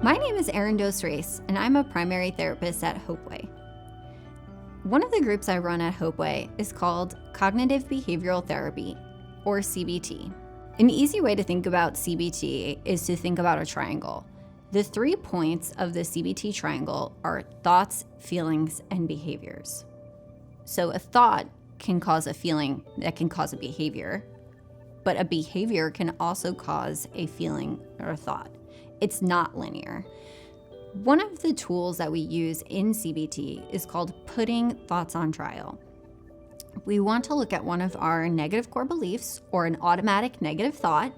My name is Erin Dos-Reis, and I'm a primary therapist at Hopeway. One of the groups I run at Hopeway is called Cognitive Behavioral Therapy, or CBT. An easy way to think about CBT is to think about a triangle. The 3 points of the CBT triangle are thoughts, feelings, and behaviors. So a thought can cause a feeling that can cause a behavior, but a behavior can also cause a feeling or a thought. It's not linear. One of the tools that we use in CBT is called putting thoughts on trial. We want to look at one of our negative core beliefs or an automatic negative thought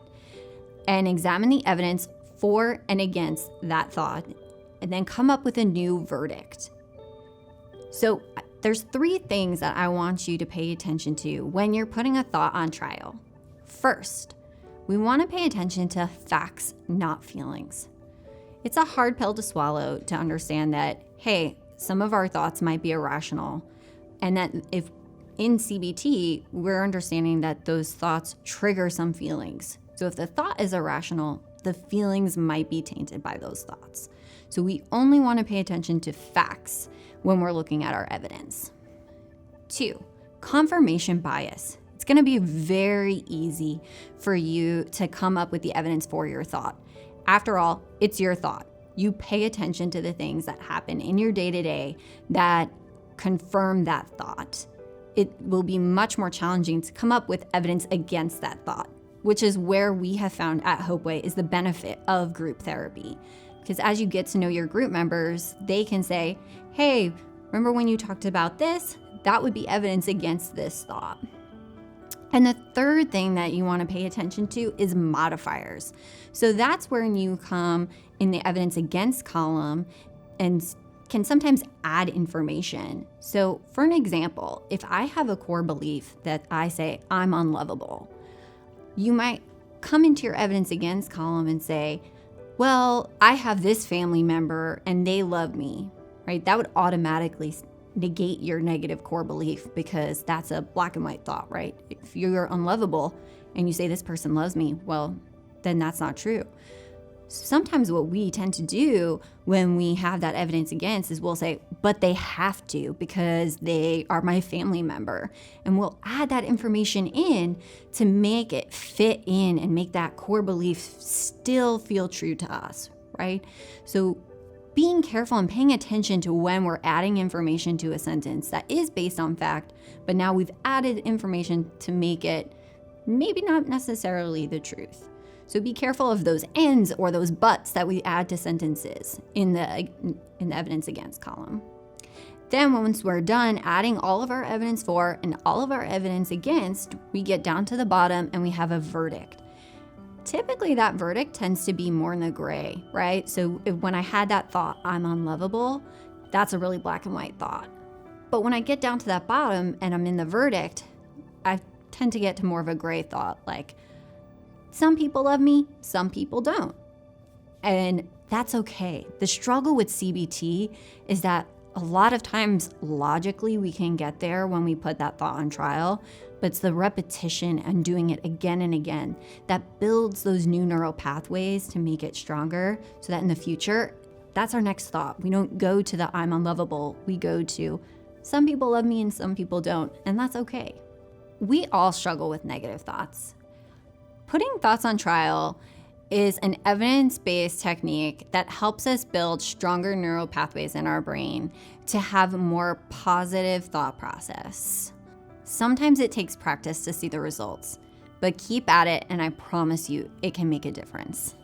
and examine the evidence for and against that thought and then come up with a new verdict. So there's 3 things that I want you to pay attention to when you're putting a thought on trial. First, we want to pay attention to facts, not feelings. It's a hard pill to swallow to understand that, hey, some of our thoughts might be irrational, and that if in CBT, we're understanding that those thoughts trigger some feelings. So if the thought is irrational, the feelings might be tainted by those thoughts. So we only want to pay attention to facts when we're looking at our evidence. 2, confirmation bias. It's going to be very easy for you to come up with the evidence for your thought. After all, it's your thought. You pay attention to the things that happen in your day-to-day that confirm that thought. It will be much more challenging to come up with evidence against that thought, which is where we have found at Hopeway is the benefit of group therapy. Because as you get to know your group members, they can say, hey, remember when you talked about this? That would be evidence against this thought. And the third thing that you want to pay attention to is modifiers. So that's where you come in the evidence against column and can sometimes add information. So for an example, if I have a core belief that I say I'm unlovable, you might come into your evidence against column and say, well, I have this family member and they love me, right? That would automatically negate your negative core belief because that's a black and white thought, right? If you're unlovable and you say this person loves me, well, then that's not true. Sometimes what we tend to do when we have that evidence against is we'll say, but they have to because they are my family member. And we'll add that information in to make it fit in and make that core belief still feel true to us, right? So being careful and paying attention to when we're adding information to a sentence that is based on fact, but now we've added information to make it maybe not necessarily the truth. So be careful of those ands or those buts that we add to sentences in the evidence against column. Then once we're done adding all of our evidence for and all of our evidence against, we get down to the bottom and we have a verdict. Typically that verdict tends to be more in the gray, right? So when I had that thought, I'm unlovable, that's a really black and white thought. But when I get down to that bottom and I'm in the verdict, I tend to get to more of a gray thought, like some people love me, some people don't. And that's okay. The struggle with CBT is that a lot of times logically we can get there when we put that thought on trial, but it's the repetition and doing it again and again that builds those new neural pathways to make it stronger so that in the future, that's our next thought. We don't go to the I'm unlovable. We go to some people love me and some people don't, and that's okay. We all struggle with negative thoughts. Putting thoughts on trial is an evidence-based technique that helps us build stronger neural pathways in our brain to have a more positive thought process. Sometimes it takes practice to see the results, but keep at it and I promise you it can make a difference.